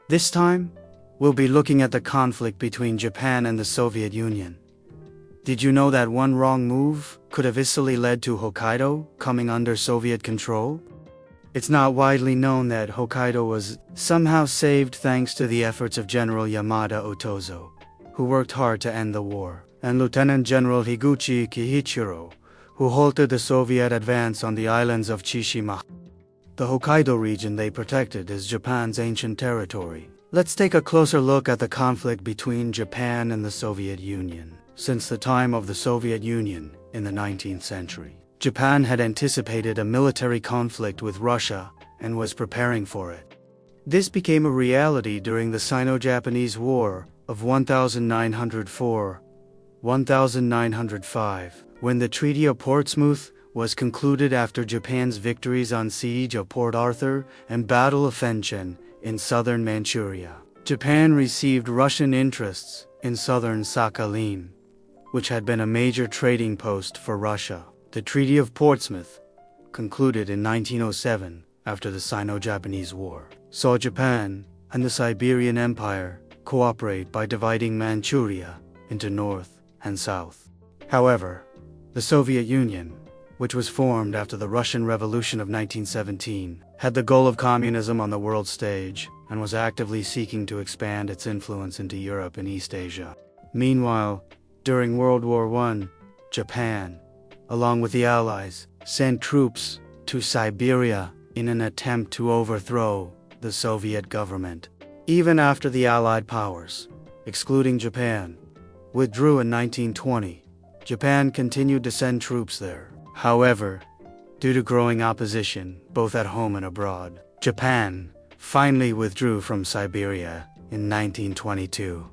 This time, we'll be looking at the conflict between Japan and the Soviet Union. Did you know that one wrong move could have easily led to Hokkaido coming under Soviet control? It's not widely known that Hokkaido was somehow saved thanks to the efforts of General Yamada Otosaburō, who worked hard to end the war, and Lieutenant General Higuchi Kiichirō, who halted the Soviet advance on the islands of Tsushima. The Hokkaido region they protected is Japan's ancient territory. Let's take a closer look at the conflict between Japan and the Soviet Union. Since the time of the Soviet Union in the 19th century, Japan had anticipated a military conflict with Russia and was preparing for it. This became a reality during the Sino-Japanese War of 1904-1905, when the Treaty of Portsmouth was concluded after Japan's victories on Siege of Port Arthur and Battle of Fenchen in southern Manchuria. Japan received Russian interests in southern Sakhalin, which had been a major trading post for Russia. The Treaty of Portsmouth, concluded in 1907 after the Sino-Japanese War, saw Japan and the Siberian Empire cooperate by dividing Manchuria into north and south. However, the Soviet Union, which was formed after the Russian Revolution of 1917, had the goal of communism on the world stage and was actively seeking to expand its influence into Europe and East Asia. Meanwhile, during World War I, Japan, along with the Allies, sent troops to Siberia in an attempt to overthrow the Soviet government. Even after the Allied powers, excluding Japan, withdrew in 1920, Japan continued to send troops there. However, due to growing opposition, both at home and abroad, Japan finally withdrew from Siberia in 1922.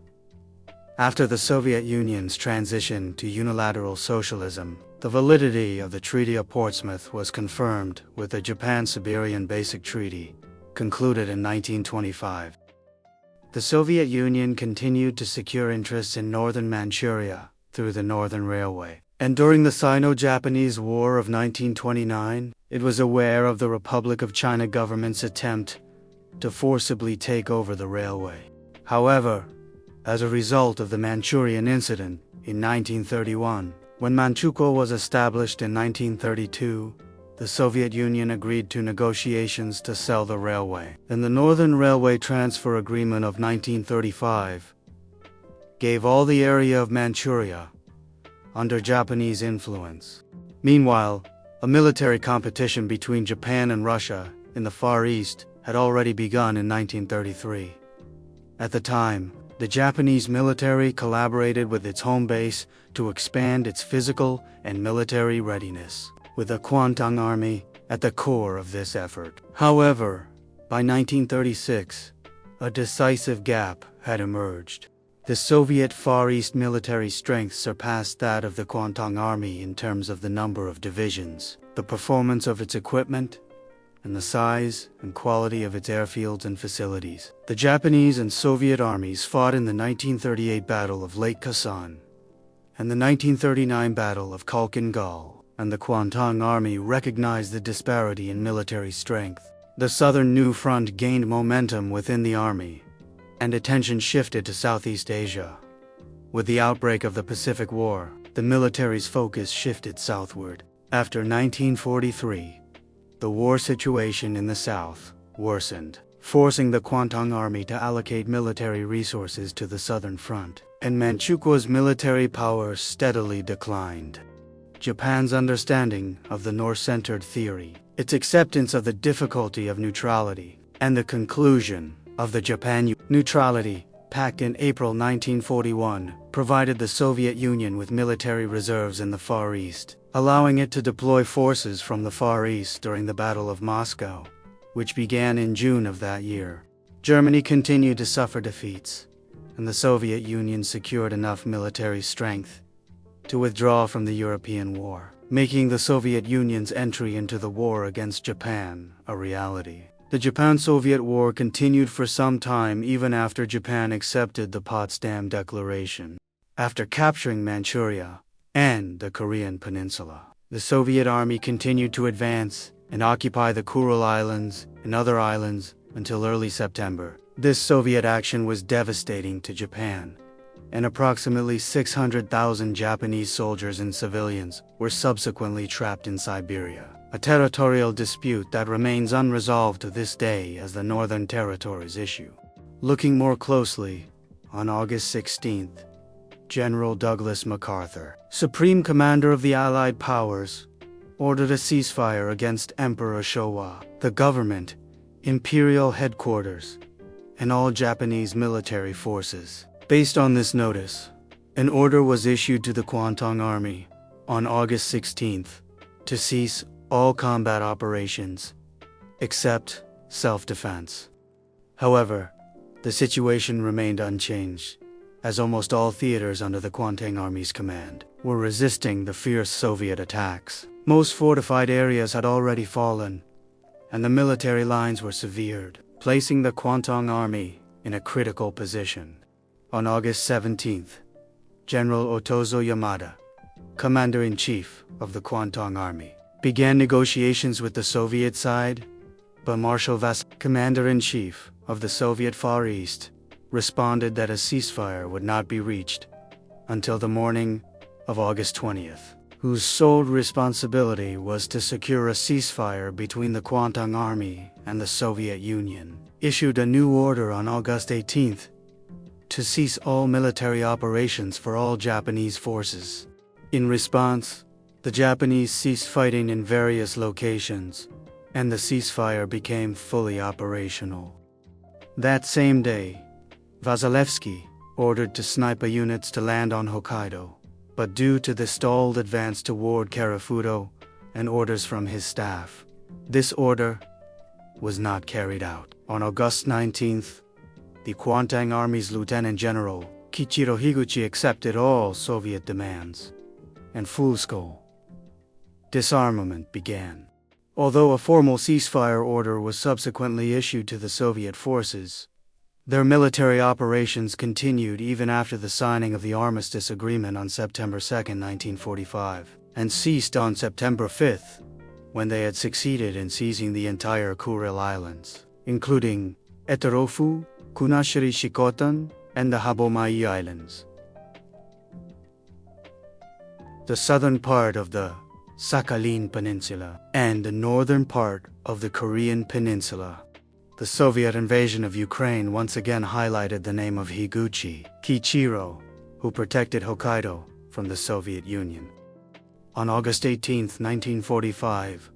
After the Soviet Union's transition to unilateral socialism, the validity of the Treaty of Portsmouth was confirmed with the Japan-Siberian Basic Treaty, concluded in 1925. The Soviet Union continued to secure interests in northern Manchuria through the Northern Railway, and during the Sino-Japanese War of 1929, it was aware of the Republic of China government's attempt to forcibly take over the railway. However, as a result of the Manchurian Incident in 1931, when Manchukuo was established in 1932, the Soviet Union agreed to negotiations to sell the railway. And the Northern Railway Transfer Agreement of 1935 gave all the area of Manchuria under Japanese influence. Meanwhile, a military competition between Japan and Russia in the Far East had already begun in 1933. At the time, the Japanese military collaborated with its home base to expand its physical and military readiness, with the Kwantung Army at the core of this effort. However, by 1936, a decisive gap had emerged. The Soviet Far East military strength surpassed that of the Kwantung Army in terms of the number of divisions, the performance of its equipment, and the size and quality of its airfields and facilities. The Japanese and Soviet armies fought in the 1938 Battle of Lake Khasan and the 1939 Battle of Khalkhin Gol, and the Kwantung Army recognized the disparity in military strength. The Southern New Front gained momentum within the army, and attention shifted to Southeast Asia. With the outbreak of the Pacific War, the military's focus shifted southward. After 1943, the war situation in the South worsened, forcing the Kwantung Army to allocate military resources to the Southern Front, and Manchukuo's military power steadily declined. Japan's understanding of the North-centered theory, its acceptance of the difficulty of neutrality, and the conclusion of the Japan Neutrality Pact in April 1941 provided the Soviet Union with military reserves in the Far East, allowing it to deploy forces from the Far East during the Battle of Moscow, which began in June of that year. Germany continued to suffer defeats, and the Soviet Union secured enough military strength to withdraw from the European War, making the Soviet Union's entry into the war against Japan a reality. The Japan-Soviet War continued for some time even after Japan accepted the Potsdam Declaration. After capturing Manchuria and the Korean Peninsula, the Soviet Army continued to advance and occupy the Kuril Islands and other islands until early September This Soviet action was devastating to Japan, and approximately 600,000 Japanese soldiers and civilians were subsequently trapped in Siberia, a territorial dispute that remains unresolved to this day as the Northern Territories issue. Looking more closely, on August 16th, General Douglas MacArthur, Supreme Commander of the Allied Powers, ordered a ceasefire against Emperor Showa, the government, imperial headquarters, and all Japanese military forces. Based on this notice, an order was issued to the Kwantung Army on August 16th to cease all combat operations, except self-defense. However, the situation remained unchanged, as almost all theaters under the Kwantung Army's command were resisting the fierce Soviet attacks. Most fortified areas had already fallen, and the military lines were severed, placing the Kwantung Army in a critical position. On August 17th, General Otosaburō Yamada, Commander-in-Chief of the Kwantung Army, began negotiations with the Soviet side, but Marshal Vasilyev, Commander-in-Chief of the Soviet Far East, responded that a ceasefire would not be reached until the morning of August 20th, whose sole responsibility was to secure a ceasefire between the Kwantung Army and the Soviet Union, issued a new order on August 18th to cease all military operations for all Japanese forces. In response, the Japanese ceased fighting in various locations, and the ceasefire became fully operational. That same day, Vasilevsky ordered sniper units to land on Hokkaido, but due to the stalled advance toward Karafuto and orders from his staff, this order was not carried out. On August 19th, the Kwantung Army's Lieutenant General Kiichirō Higuchi accepted all Soviet demands, and full-scale disarmament began. Although a formal ceasefire order was subsequently issued to the Soviet forces, their military operations continued even after the signing of the Armistice Agreement on September 2, 1945, and ceased on September 5th, when they had succeeded in seizing the entire Kuril Islands, including Etarofu, Kunashiri Shikotan, and the Habomai Islands. The southern part of the Sakhalin Peninsula and the northern part of the Korean Peninsula. The Soviet invasion of Ukraine once again highlighted the name of Higuchi, Kiichirō, who protected Hokkaido from the Soviet Union. On August 18, 1945,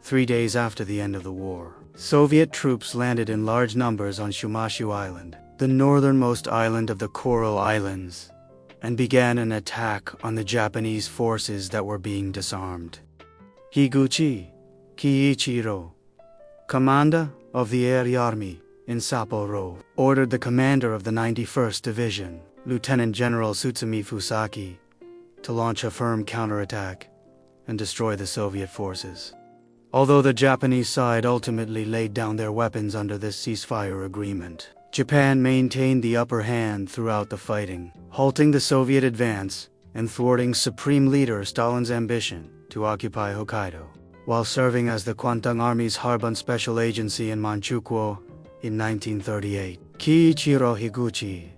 3 days after the end of the war, Soviet troops landed in large numbers on Shumashu Island, the northernmost island of the Kuril Islands, and began an attack on the Japanese forces that were being disarmed. Higuchi, Kiichirō, commander of the Air Army in Sapporo, ordered the commander of the 91st Division, Lieutenant General Tsutsumi Fusaki, to launch a firm counterattack and destroy the Soviet forces. Although the Japanese side ultimately laid down their weapons under this ceasefire agreement, Japan maintained the upper hand throughout the fighting, halting the Soviet advance and thwarting Supreme Leader Stalin's ambition to occupy Hokkaido. While serving as the Kwantung Army's Harbin Special Agency in Manchukuo in 1938, Kiichirō Higuchi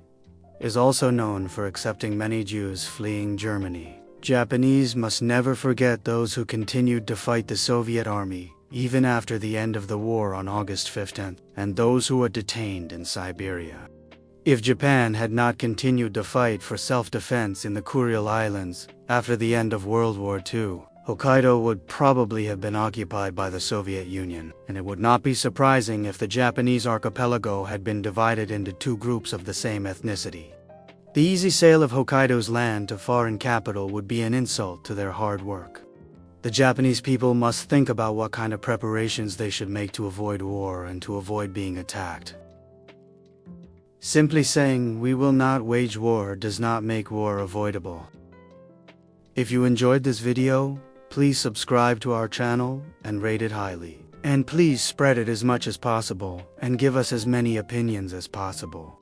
is also known for accepting many Jews fleeing Germany. Japanese must never forget those who continued to fight the Soviet Army even after the end of the war on August 15th, and those who were detained in Siberia. If Japan had not continued to fight for self-defense in the Kuril Islands after the end of World War II, Hokkaido would probably have been occupied by the Soviet Union, and it would not be surprising if the Japanese archipelago had been divided into two groups of the same ethnicity. The easy sale of Hokkaido's land to foreign capital would be an insult to their hard work. The Japanese people must think about what kind of preparations they should make to avoid war and to avoid being attacked. Simply saying we will not wage war does not make war avoidable. If you enjoyed this video, please subscribe to our channel and rate it highly. And please spread it as much as possible and give us as many opinions as possible.